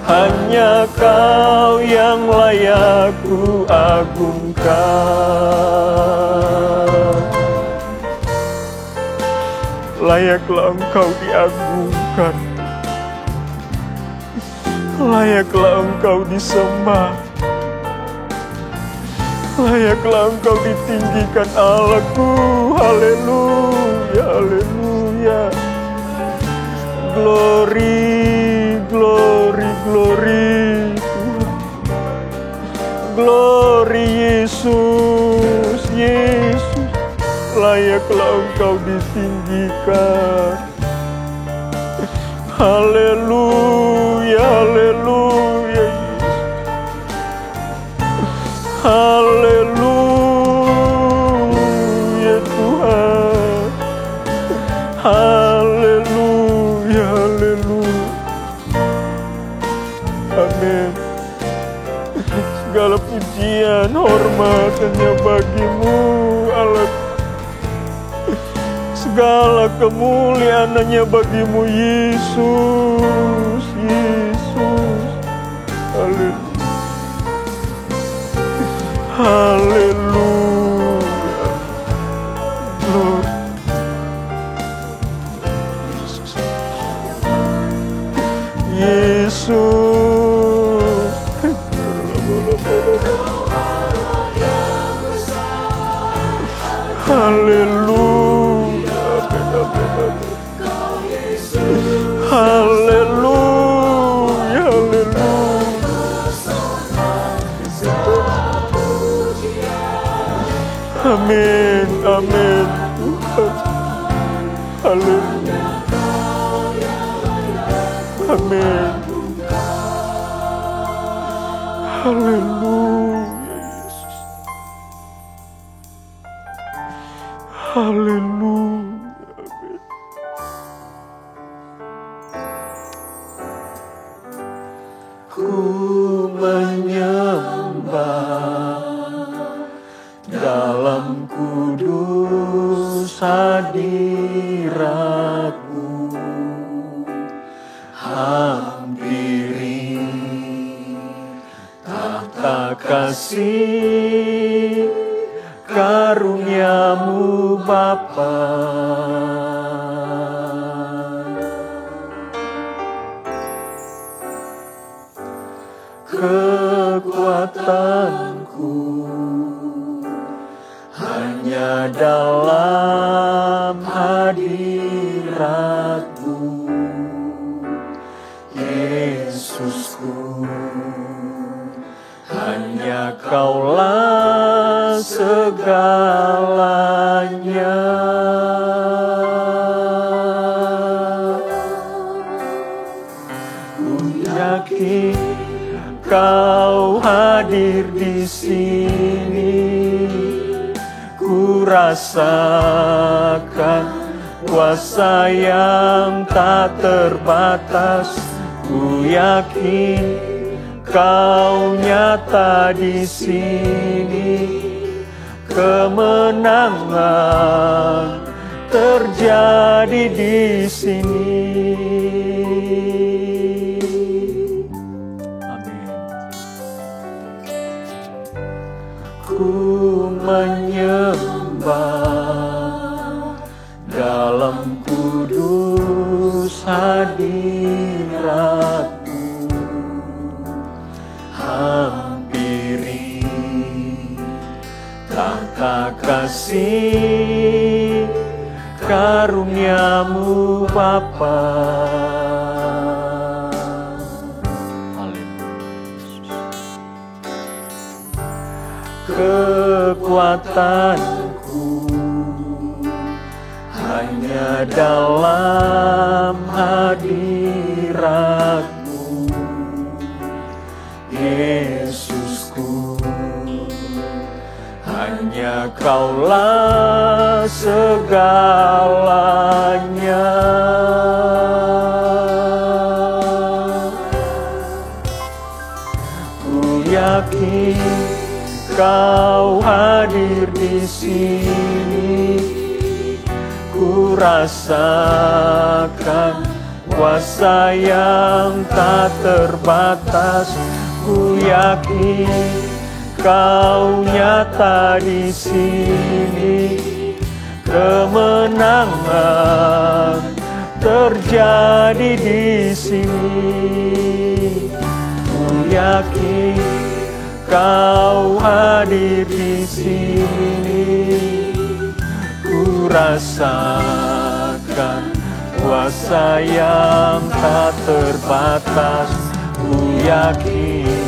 Hanya Kau yang layak ku agungkan. Layaklah Engkau diagungkan, layaklah Engkau disembah, layaklah Engkau ditinggikan Allahku. Haleluya, haleluya. Glory, glory, glory Tuhan. Glory Yesus, Yesus. Layaklah Engkau ditinggikan. Haleluya, haleluya Yesus. Haleluya Tuhan. Haleluya, haleluya. Amin. Segala pujian, hormat hanya bagi-Mu Allah. Segala kemuliaan hanya bagi-Mu Yesus, Yesus. Haleluya. Haleluya. Glory. Yesus. Haleluya. Haleluya, haleluya. Amin, amin Tuhan. Haleluya. Amin. Haleluya Yesus. Haleluya. Amin. Ku menyembah dalam kudus hadirat-Mu, hampiri tahta kasih karunia-Mu Bapa. Kekuatanku hanya dalam hadirat-Mu, Yesusku. Hanya Kaulah segalanya. Ku yakin Kau hadir di sini. Ku rasakan kuasa yang tak terbatas. Ku yakin Kau nyata di sini. Kemenangan terjadi di sini. Amin. Ku menyembah dalam kudus hadirat-Mu, hampiri tahta kasih karunia-Mu Bapa. Kekuatanku hanya dalam hadirat-Mu, Yesusku. Hanya Kaulah segalanya. Ku yakin Kau hadir di sini. Ku rasakan kuasa yang tak terbatas. Ku yakin Kau nyata di sini. Kemenangan terjadi di sini. Ku yakin Kau hadir di sini. Ku rasakan kuasa yang tak terbatas. Ku yakin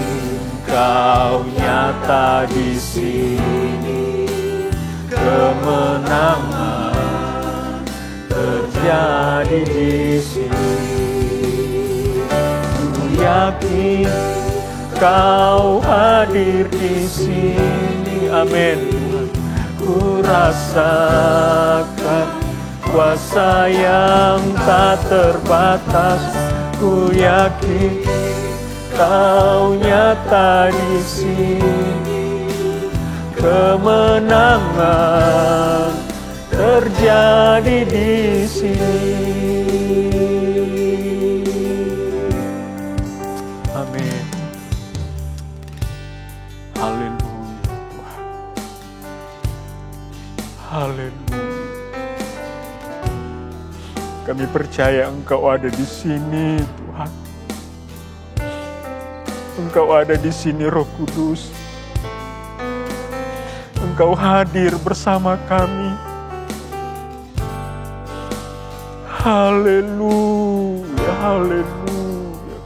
Kau nyata di sini. Kemenangan terjadi di sini. Ku yakin Kau hadir di sini. Amin. Ku rasakan kuasa yang tak terbatas. Ku yakin Kau nyata di sini. Kemenangan terjadi di sini. Amin. Haleluya Tuhan. Haleluya. Kami percaya Engkau ada di sini Tuhan. Engkau ada di sini Roh Kudus. Engkau hadir bersama kami. Haleluya, haleluya.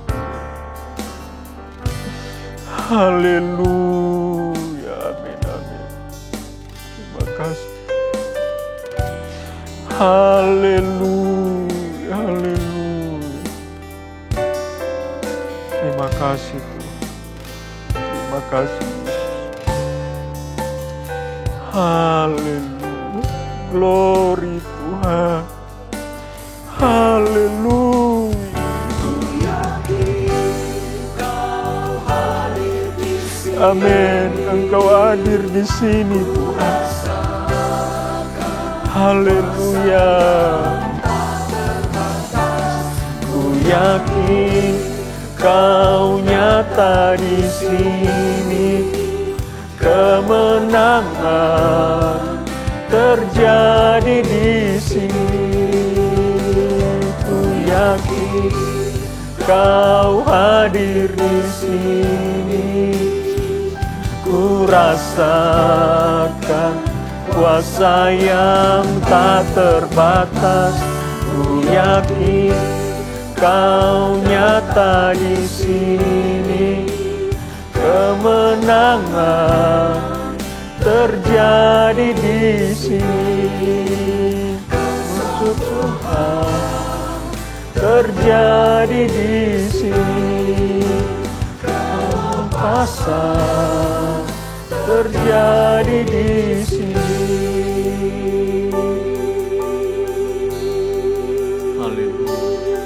Haleluya, amin, amin. Terima kasih. Haleluya, haleluya. Terima kasih Tuhan. Terima kasih Yesus. Haleluya. Glory Tuhan. Haleluya. Amin. Engkau hadir di sini Tuhan. Haleluya. Ku yakin Kau nyata di sini. Kemenangan terjadi di sini. Ku yakin Kau hadir di sini. Ku rasakan kuasa yang tak terbatas. Ku yakin Kau nyata di sini. Kemenangan terjadi di sini. Musuh Tuhan terjadi di sini. Kempasan terjadi di sini. Haleluya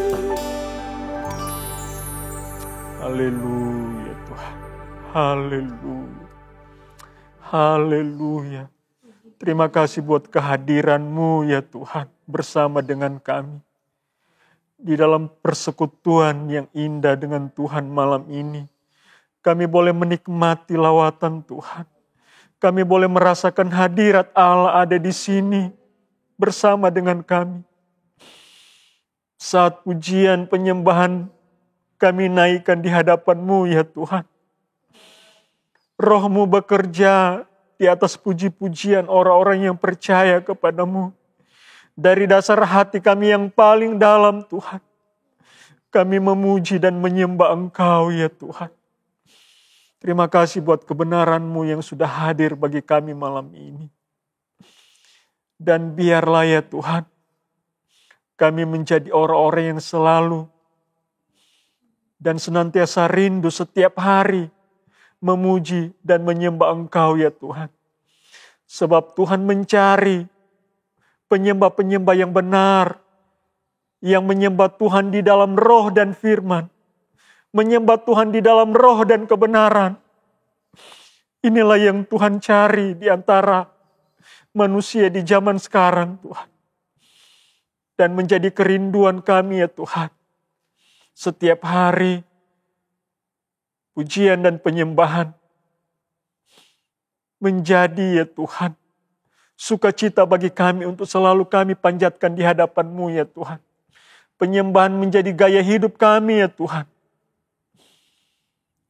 Tuhan. Haleluya. Haleluya. Terima kasih buat kehadiran-Mu ya Tuhan bersama dengan kami. Di dalam persekutuan yang indah dengan Tuhan malam ini. Kami boleh menikmati lawatan Tuhan. Kami boleh merasakan hadirat Allah ada di sini bersama dengan kami. Saat pujian penyembahan kami naikkan di hadapan-Mu ya Tuhan. Roh-Mu bekerja di atas puji-pujian orang-orang yang percaya kepada-Mu. Dari dasar hati kami yang paling dalam Tuhan. Kami memuji dan menyembah Engkau ya Tuhan. Terima kasih buat kebenaran-Mu yang sudah hadir bagi kami malam ini. Dan biarlah ya Tuhan, kami menjadi orang-orang yang selalu dan senantiasa rindu setiap hari memuji dan menyembah Engkau ya Tuhan. Sebab Tuhan mencari penyembah-penyembah yang benar, yang menyembah Tuhan di dalam roh dan firman, menyembah Tuhan di dalam roh dan kebenaran. Inilah yang Tuhan cari di antara manusia di zaman sekarang, Tuhan. Dan menjadi kerinduan kami ya Tuhan. Setiap hari, pujian dan penyembahan menjadi ya Tuhan, sukacita bagi kami untuk selalu kami panjatkan di hadapan-Mu ya Tuhan. Penyembahan menjadi gaya hidup kami ya Tuhan.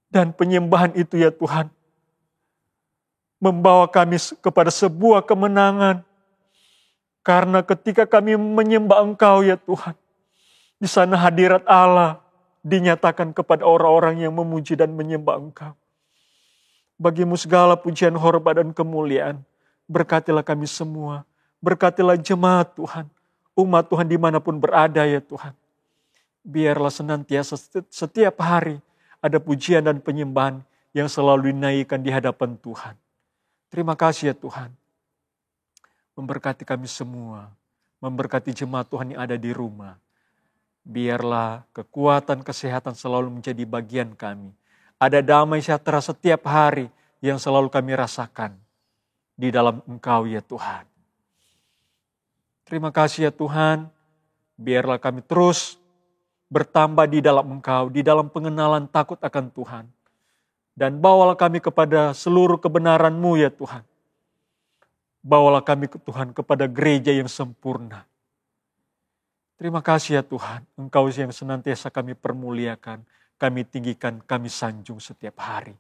Dan penyembahan itu ya Tuhan, membawa kami kepada sebuah kemenangan. Karena ketika kami menyembah Engkau ya Tuhan, di sana hadirat Allah dinyatakan kepada orang-orang yang memuji dan menyembah Engkau. Bagimu segala pujian, hormat, dan kemuliaan. Berkatilah kami semua. Berkatilah jemaat Tuhan. Umat Tuhan dimanapun berada ya Tuhan. Biarlah senantiasa setiap hari ada pujian dan penyembahan yang selalu dinaikkan di hadapan Tuhan. Terima kasih ya Tuhan. Memberkati kami semua. Memberkati jemaat Tuhan yang ada di rumah. Biarlah kekuatan, kesehatan selalu menjadi bagian kami. Ada damai sejahtera setiap hari yang selalu kami rasakan di dalam Engkau ya Tuhan. Terima kasih ya Tuhan. Biarlah kami terus bertambah di dalam Engkau, di dalam pengenalan takut akan Tuhan. Dan bawalah kami kepada seluruh kebenaran-Mu ya Tuhan. Bawalah kami Tuhan kepada gereja yang sempurna. Terima kasih ya Tuhan, Engkau yang senantiasa kami permuliakan, kami tinggikan, kami sanjung setiap hari.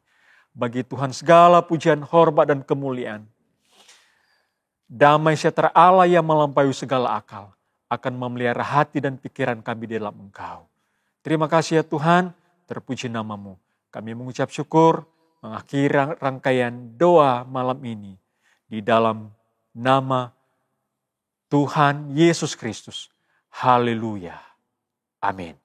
Bagi Tuhan segala pujian, hormat, dan kemuliaan. Damai sejahtera Allah yang melampaui segala akal akan memelihara hati dan pikiran kami di dalam Engkau. Terima kasih ya Tuhan, terpuji nama-Mu. Kami mengucap syukur, mengakhiri rangkaian doa malam ini di dalam nama Tuhan Yesus Kristus. Haleluya. Amin.